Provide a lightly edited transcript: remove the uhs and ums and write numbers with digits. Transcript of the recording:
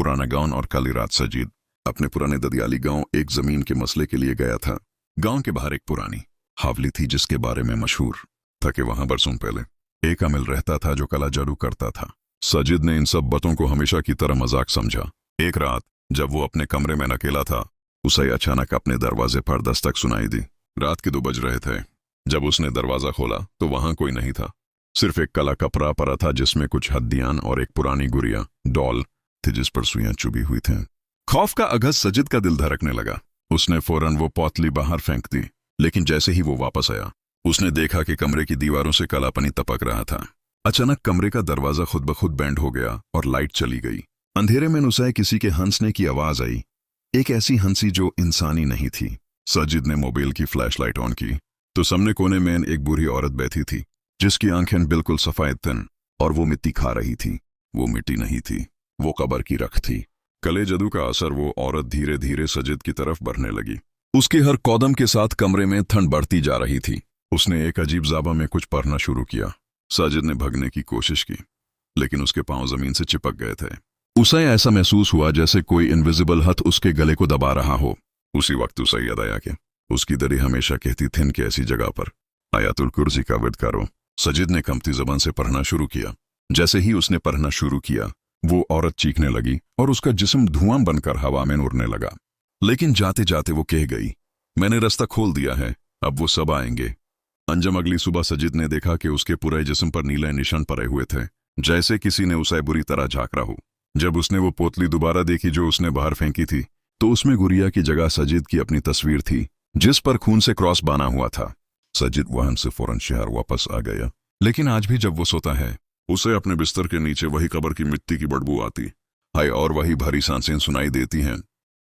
पुराना गांव और काली रात सजीद अपने पुराने ददियाली गांव एक जमीन के मसले के लिए गया था। गांव के बाहर एक पुरानी हावली थी जिसके बारे में मशहूर था कि वहां बरसों पहले एक अमिल रहता था जो कला जादू करता था। सजीद ने इन सब बातों को हमेशा की तरह मजाक समझा। एक रात जब वो अपने कमरे में अकेला था, उसे अचानक अपने दरवाजे पर दस्तक सुनाई दी। रात के 2 बज रहे थे। जब उसने दरवाजा खोला तो वहां कोई नहीं था। सिर्फ एक काला कपड़ा पड़ा था जिसमें कुछ हड्डियां और एक पुरानी गुड़िया डॉल थी जिस पर सुइयां चुभी हुई थी। खौफ का अगस सजिद का दिल धड़कने लगा। उसने फौरन वो पोतली बाहर फेंक दी, लेकिन जैसे ही वो वापस आया उसने देखा कि कमरे की दीवारों से कालापनी टपक रहा था। अचानक कमरे का दरवाजा खुद ब खुद बैंड हो गया और लाइट चली गई। अंधेरे में नुसाए किसी के हंसने की आवाज आई, एक ऐसी हंसी जो इंसानी नहीं थी। सजिद ने मोबाइल की फ्लैशलाइट ऑन की तो सामने कोने में एक बूढ़ी औरत बैठी थी जिसकी आंखें बिल्कुल सफेद थीं और वो मिट्टी खा रही थी। वो मिट्टी नहीं थी, वो कब्र की रख थी। कले जादू का असर वो औरत धीरे धीरे सजिद की तरफ बढ़ने लगी। उसके हर कदम के साथ कमरे में ठंड बढ़ती जा रही थी। उसने एक अजीब ज़बान में कुछ पढ़ना शुरू किया। सजिद ने भागने की कोशिश की लेकिन उसके पांव जमीन से चिपक गए थे। उसे ऐसा महसूस हुआ जैसे कोई इनविजिबल हाथ उसके गले को दबा रहा हो। उसी वक्त उसे याद आया कि उसकी दरी हमेशा कहती थी कि ऐसी जगह पर आयतुल कुर्सी का विद करो। सजिद ने कंपती जबान से पढ़ना शुरू किया। जैसे ही उसने पढ़ना शुरू किया वो औरत चीखने लगी और उसका जिस्म धुआं बनकर हवा में उड़ने लगा। लेकिन जाते जाते वो कह गई, मैंने रास्ता खोल दिया है, अब वो सब आएंगे। अंजम अगली सुबह सजिद ने देखा कि उसके पूरे जिस्म पर नीले निशान पड़े हुए थे, जैसे किसी ने उसे बुरी तरह झांका हो। जब उसने वो पोतली दोबारा देखी जो उसने बाहर फेंकी थी तो उसमें गुड़िया की जगह सजिद की अपनी तस्वीर थी जिस पर खून से क्रॉस बना हुआ था। सजिद वहां से फौरन शहर वापस आ गया, लेकिन आज भी जब वो सोता है उसे अपने बिस्तर के नीचे वही कब्र की मिट्टी की बदबू आती है और वही भारी सांसें सुनाई देती हैं